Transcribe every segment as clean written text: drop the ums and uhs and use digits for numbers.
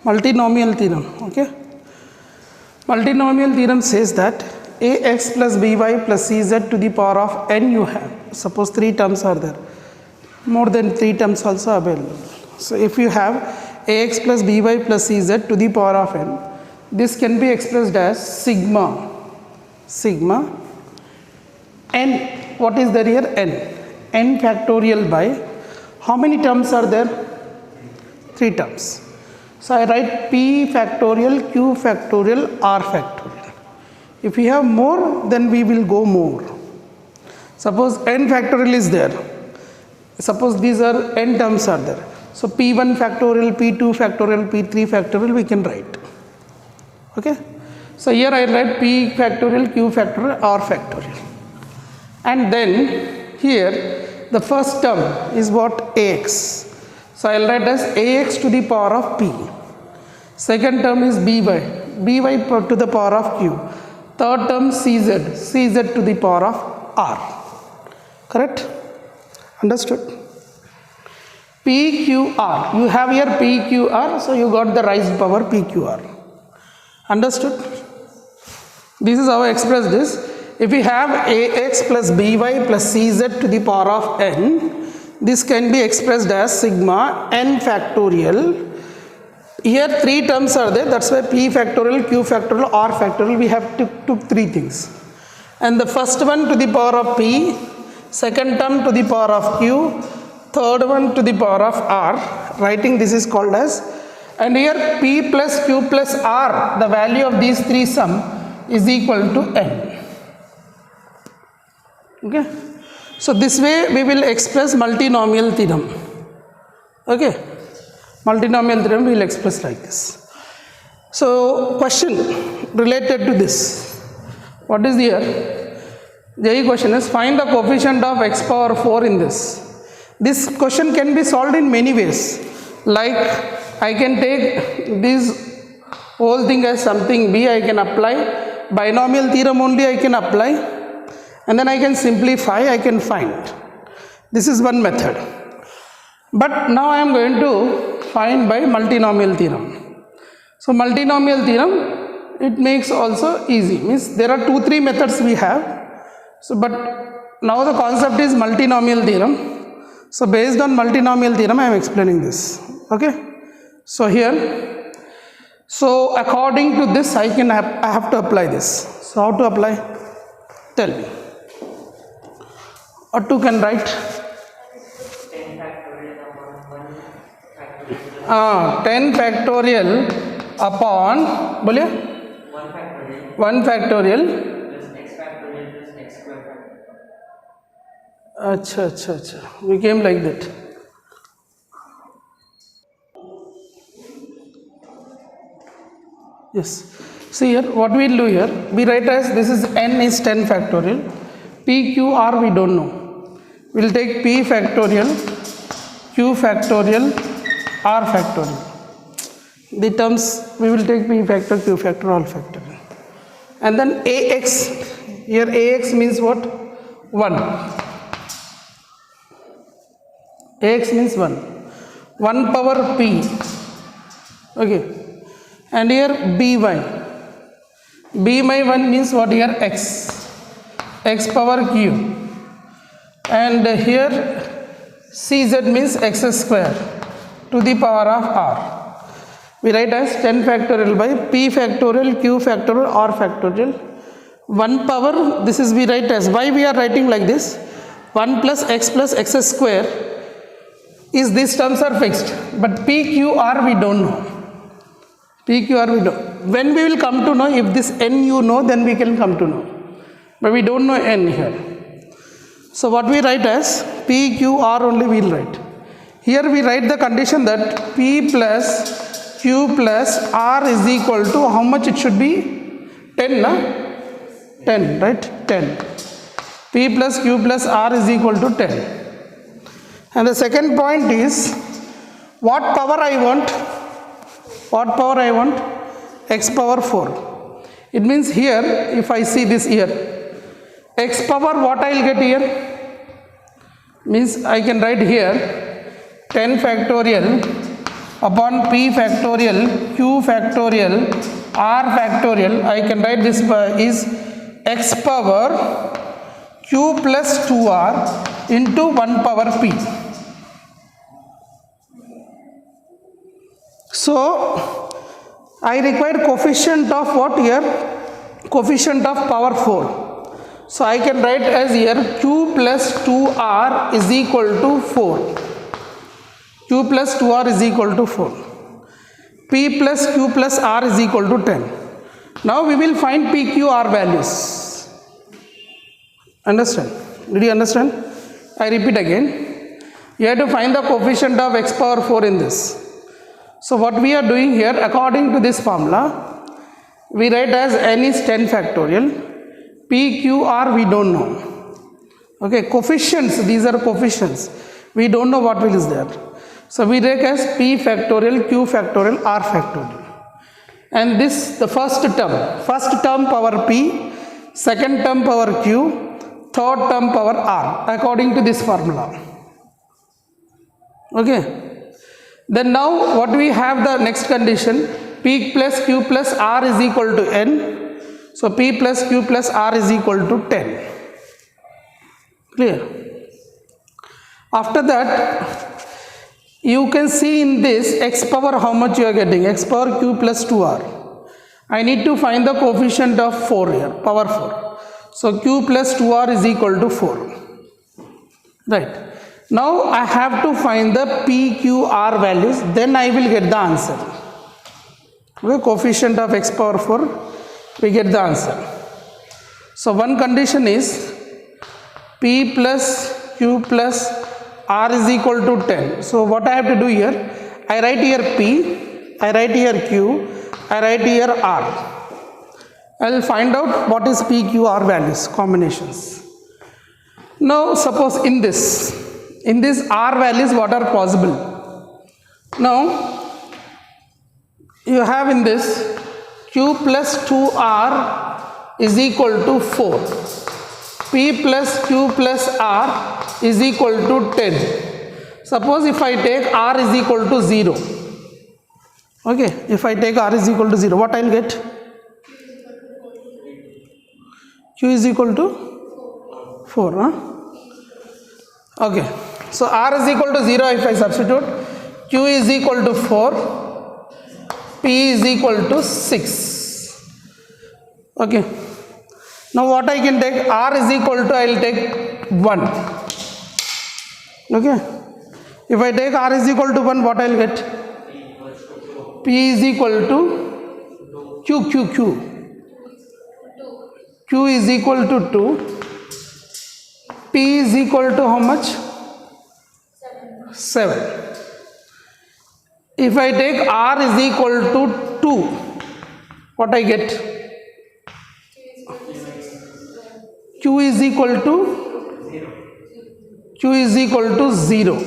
multinomial theorem. Okay, multinomial theorem says that ax plus by plus cz to the power of n you have. Suppose 3 terms are there, more than 3 terms also available. So if you have ax plus by plus cz to the power of n, this can be expressed as sigma n. What is there here? N factorial by how many terms are there? 3 terms. So I write p factorial, q factorial, r factorial. If we have more, then we will go more. Suppose n factorial is there. Suppose these are n terms are there. So p1 factorial, p2 factorial, p3 factorial we can write. Okay. So here I write p factorial, q factorial, r factorial. And then here the first term is what? Ax. So I will write as ax to the power of p. Second term is by to the power of q. Third term cz to the power of r. Correct? Understood? PQR. You have here PQR, so you got the raised power PQR. Understood? This is how I express this. If we have ax plus by plus cz to the power of n, this can be expressed as sigma n factorial. Here 3 terms are there, that's why p factorial, q factorial, r factorial, we have took 3 things. And the first one to the power of p, second term to the power of q, third one to the power of r, writing this is called as, and here p plus q plus r, the value of these 3 sum is equal to n. Okay. So this way we will express multinomial theorem. Okay. Multinomial theorem we will express like this. So question related to this. What is here? The question is find the coefficient of x power 4 in this. This question can be solved in many ways. Like I can take this whole thing as something b, I can apply binomial theorem only, I can apply, and then I can simplify, I can find. This is one method. But now I am going to find by multinomial theorem. So multinomial theorem, it makes also easy, means there are 2-3 methods we have. So but now the concept is multinomial theorem. So based on multinomial theorem I am explaining this. Okay. So here, so according to this I have to apply this. So how to apply? Tell me. What you can write? 10 factorial upon, बोलिए? 1 factorial plus x factorial plus x square factorial. अच्छा, became like that. Yes. See here, what we will do here, we write as this is n is 10 factorial, p, q, r we don't know. We will take p factorial, q factorial, r factorial. The terms we will take p factor, q factor, all factorial. And then ax, here ax means what? 1. Ax means 1. 1 power p. Okay. And here by. by 1 means what here? X. X power q. And here cz means x square to the power of r. We write as 10 factorial by p factorial, q factorial, r factorial. 1 power, this is we write as, why we are writing like this? 1 plus x square is these terms are fixed, but p, q, r we don't know. P, Q, R we don't. When we will come to know, if this n you know, then we can come to know. But we don't know n here. So what we write as P, Q, R only we will write. Here we write the condition that P plus Q plus R is equal to how much it should be? 10, na? 10, right? 10. P plus Q plus R is equal to 10. And the second point is, what power I want? What power I want? X power 4. It means here, if I see this here, x power what I will get here? Means I can write here 10 factorial upon p factorial q factorial r factorial. I can write this is x power q plus 2r into 1 power p. So I require coefficient of what here? Coefficient of power 4. So I can write as here q plus 2r is equal to 4. Q plus 2r is equal to 4. P plus q plus r is equal to 10. Now we will find p, q, r values. Understand? Did you understand? I repeat again. You have to find the coefficient of x power 4 in this. So what we are doing here, according to this formula, we write as n is 10 factorial. P, q, r we don't know. Okay, coefficients, these are coefficients. We don't know what will is there. So we take as p factorial, q factorial, r factorial. And this, the first term power p, second term power q, third term power r, according to this formula. Okay. Then now what we have the next condition, p plus q plus r is equal to n. So p plus q plus r is equal to 10. Clear? After that, you can see in this x power how much you are getting, x power q plus 2r. I need to find the coefficient of 4 here, power 4. So q plus 2r is equal to 4. Right. Now I have to find the p, q, r values, then I will get the answer. Okay, coefficient of x power 4, we get the answer. So one condition is p plus q plus r is equal to 10. So what I have to do here, I write here p, I write here q, I write here r. I will find out what is p, q, r values, combinations. Now suppose in this r values what are possible. Now you have in this q plus 2r is equal to 4. P plus q plus r is equal to 10. Suppose if I take r is equal to 0. Okay, if I take r is equal to 0, what I will get? Q is equal to 4. Huh? Okay, so r is equal to 0 if I substitute, q is equal to 4, p is equal to 6. Okay. Now what I can take, r is equal to, I will take 1. Okay. If I take r is equal to 1, what I will get? P is equal to q. Q is equal to 2. P is equal to how much? 7. If I take r is equal to 2, what I get? Q is equal to 0.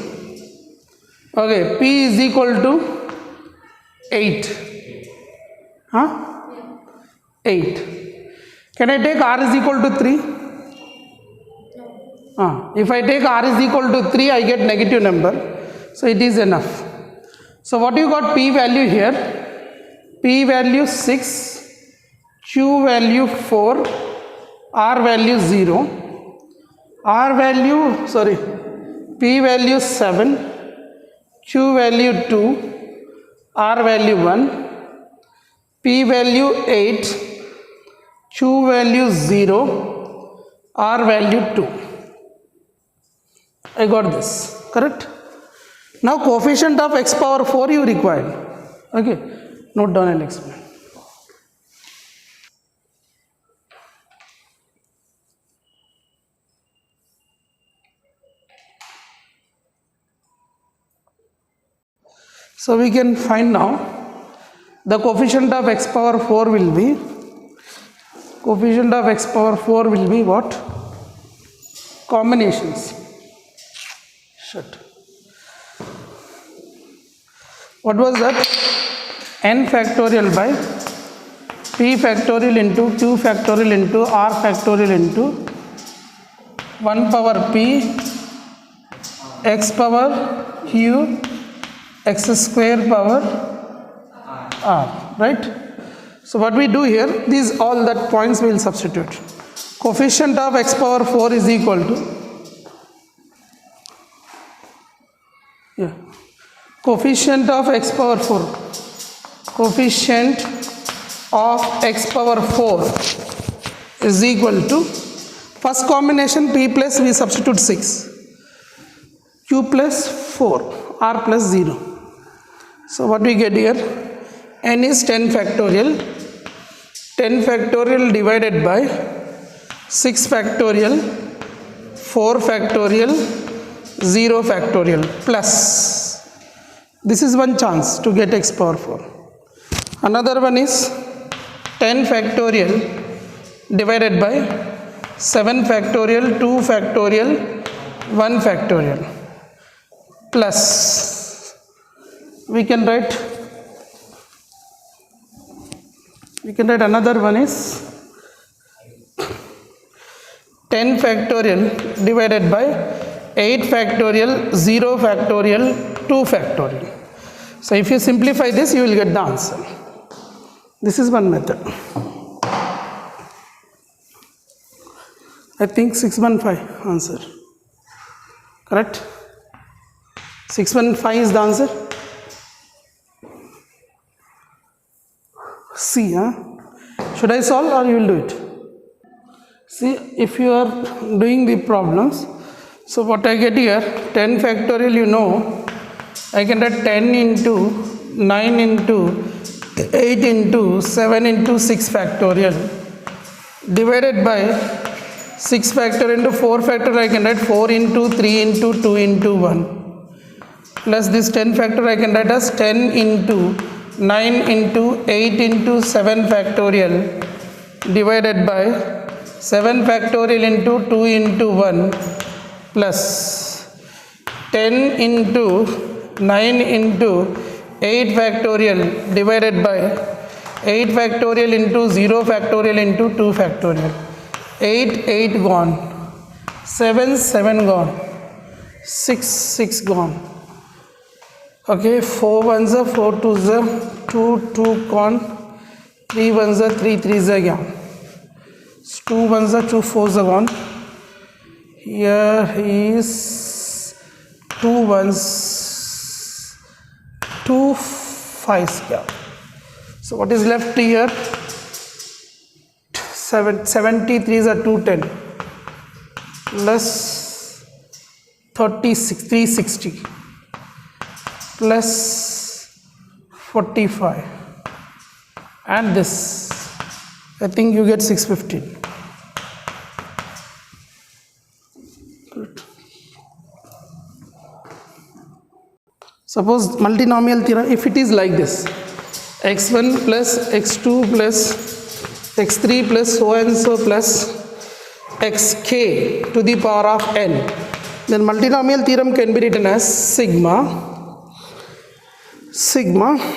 Okay, P is equal to 8. Huh? 8. Can I take r is equal to 3? If I take r is equal to 3, I get negative number. So it is enough. So what you got p value here? P value 6, q value 4, r value 0, p value 7, q value 2, r value 1, p value 8, q value 0, r value 2. I got this, correct? Now coefficient of x power 4 you required. Okay, note down and explain. So we can find now the coefficient of x power 4 will be, what? Combinations. Shut. What was that? N factorial by p factorial into q factorial into r factorial into 1 power p x power q x square power r, right? So what we do here, these all that points we will substitute. Coefficient of x power 4 is equal to, coefficient of x power 4, coefficient of x power 4 is equal to, first combination p plus we substitute 6, q plus 4, r plus 0. So what we get here, n is 10 factorial, 10 factorial divided by 6 factorial, 4 factorial, 0 factorial plus, this is one chance to get x power 4. Another one is 10 factorial divided by 7 factorial, 2 factorial, 1 factorial plus, we can write another one is 10 factorial divided by 8 factorial, 0 factorial, 2 factorial. So if you simplify this, you will get the answer. This is one method. I think 615 answer. Correct? 615 is the answer. See, should I solve or you will do it? See, if you are doing the problems, so what I get here, 10 factorial, you know, I can write 10 into 9 into 8 into 7 into 6 factorial divided by 6 factor into 4 factor, I can write 4 into 3 into 2 into 1 plus this 10 factor, I can write as 10 into 9 into 8 into 7 factorial divided by 7 factorial into 2 into 1 plus 10 into 9 into 8 factorial divided by 8 factorial into 0 factorial into 2 factorial. 8 gone, 7 gone, 6 gone. Okay, 4 ones are 4 twos are 2 gone, 3 ones are 3 threes are gone, 2 ones are 2 fours are gone. Here is 2 ones, 2 fives gone. So what is left here? 73s are 210 plus 36, 360 plus 45 and this, I think you get 615. Good. Suppose multinomial theorem, if it is like this, x1 plus x2 plus x3 plus so and so plus xk to the power of n, then multinomial theorem can be written as sigma.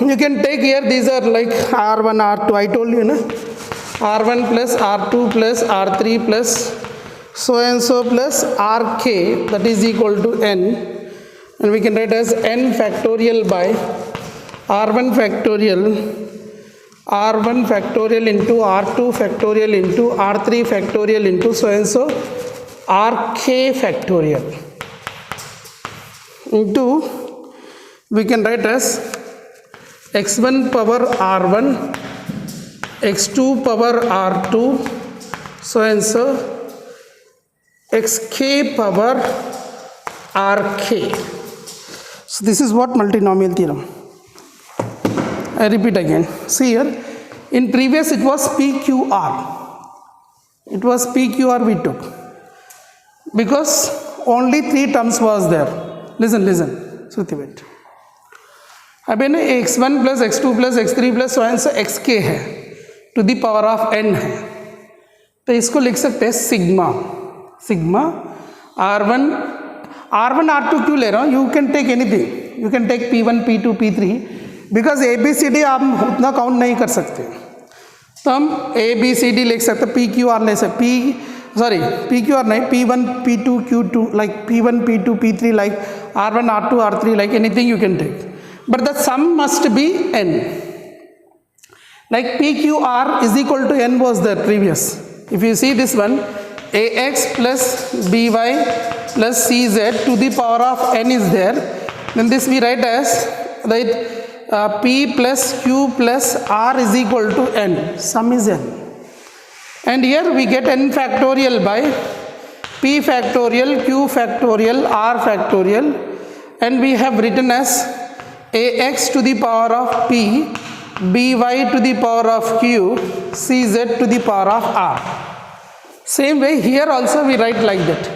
You can take here, these are like r1, r2, I told you, r1 plus r2 plus r3 plus so and so plus rk, that is equal to n, and we can write as n factorial by r1 factorial, r1 factorial into r2 factorial into r3 factorial into so and so rk factorial into, we can write as x1 power r1, x2 power r2, so and so xk power rk. So this is what multinomial theorem. I repeat again. See here, in previous it was PQR. It was PQR we took because only 3 terms was there. Listen, Shruti, wait. अब x1 plus x2 plus x3 plus so and so xk है to the power of n है, तो इसको लिख सकते हैं sigma r1 r2 क्यों ले रहा हूँ, you can take anything, you can take p1 p2 p3 because A B C D आप उतना काउंट नहीं कर सकते, तो हम ए बी सी डी लिख सकते, पी क्यू आर ले सकते, पी क्यू आर नहीं, p1 p2 q2 like p1 p2 p3 like r1 r2 r3 like anything you can take, but the sum must be n. Like PQR is equal to n was there previous. If you see this one, AX plus BY plus CZ to the power of n is there, then this we write as P plus Q plus R is equal to n, sum is n. And here we get n factorial by P factorial, Q factorial, R factorial, and we have written as AX to the power of P, BY to the power of Q, CZ to the power of R. Same way here also we write like that.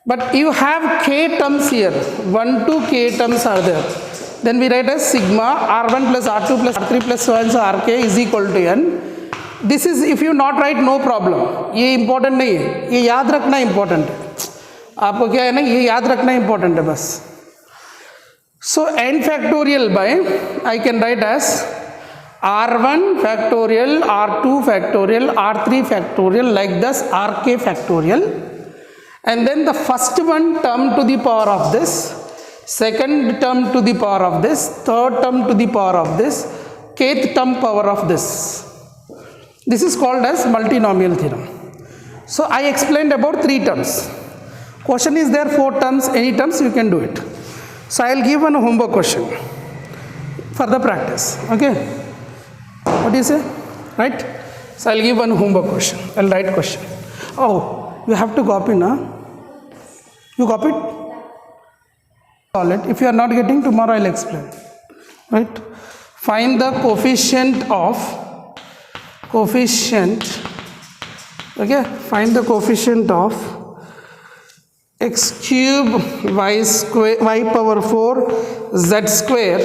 But you have k terms here, 1 to k terms are there. Then we write as sigma R1 plus R2 plus R3 plus so and so Rk is equal to n. This is if you not write no problem. ये important नहीं है, ये याद रखना important है. आपको क्या है ना, ये याद रखना important है बस. So n factorial by I can write as R1 factorial, R2 factorial, R3 factorial, like this Rk factorial, and then the first one term to the power of this, second term to the power of this, third term to the power of this, kth term power of this. This is called as multinomial theorem. So I explained about 3 terms. Question is there 4 terms, any terms you can do it. So I will give one homework question for the practice. Okay. What do you say? Right? So I will give one homework question. I will write question. Oh, you have to copy now. You copied? Solve it. If you are not getting, tomorrow I will explain. Right? Find the coefficient, okay, find the coefficient of x cube y square y power 4 z square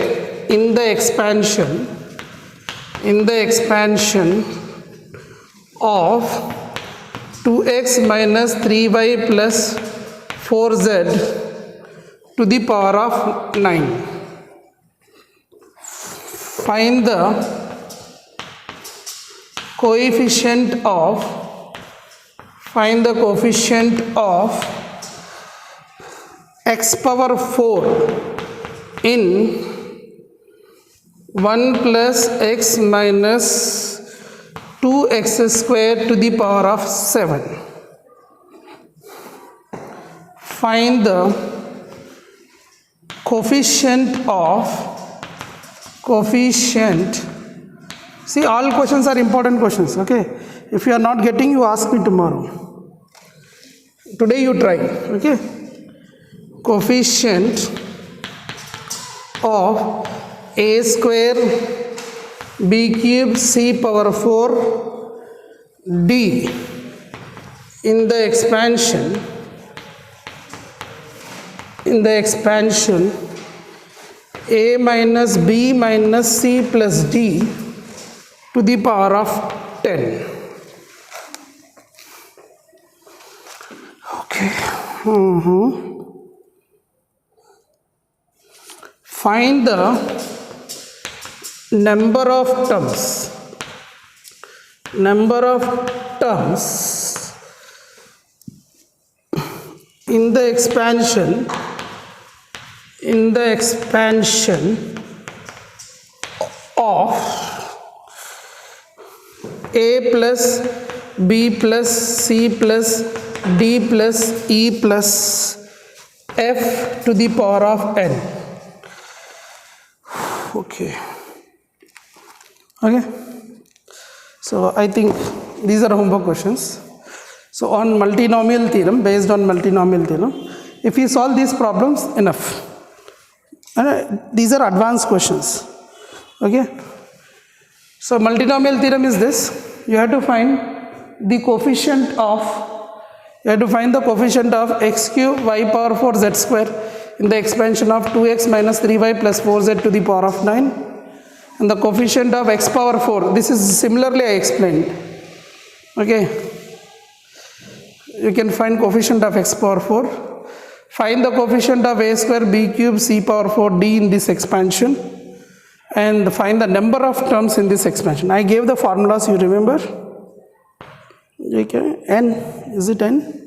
in the expansion of 2x minus 3y plus 4z to the power of 9. Find the coefficient of x power 4 in 1 plus x minus 2x square to the power of 7. Find the coefficient. See, all questions are important questions, okay? If you are not getting, you ask me tomorrow. Today you try, okay? Coefficient of a square b cube c power 4 d in the expansion a minus b minus c plus d to the power of 10. Okay. Find the number of terms in the expansion of a plus b plus c plus d plus e plus f to the power of n. Okay. So I think these are homework questions. So on multinomial theorem, based on multinomial theorem, if you solve these problems, enough. These are advanced questions. Okay. So multinomial theorem is this. You have to find the coefficient of x cube y power 4 z square in the expansion of 2x minus 3y plus 4z to the power of 9, and the coefficient of x power 4. This is similarly I explained. Okay. You can find coefficient of x power 4. Find the coefficient of a square b cube c power 4 d in this expansion, and find the number of terms in this expansion. I gave the formulas, you remember? Okay. N, is it n?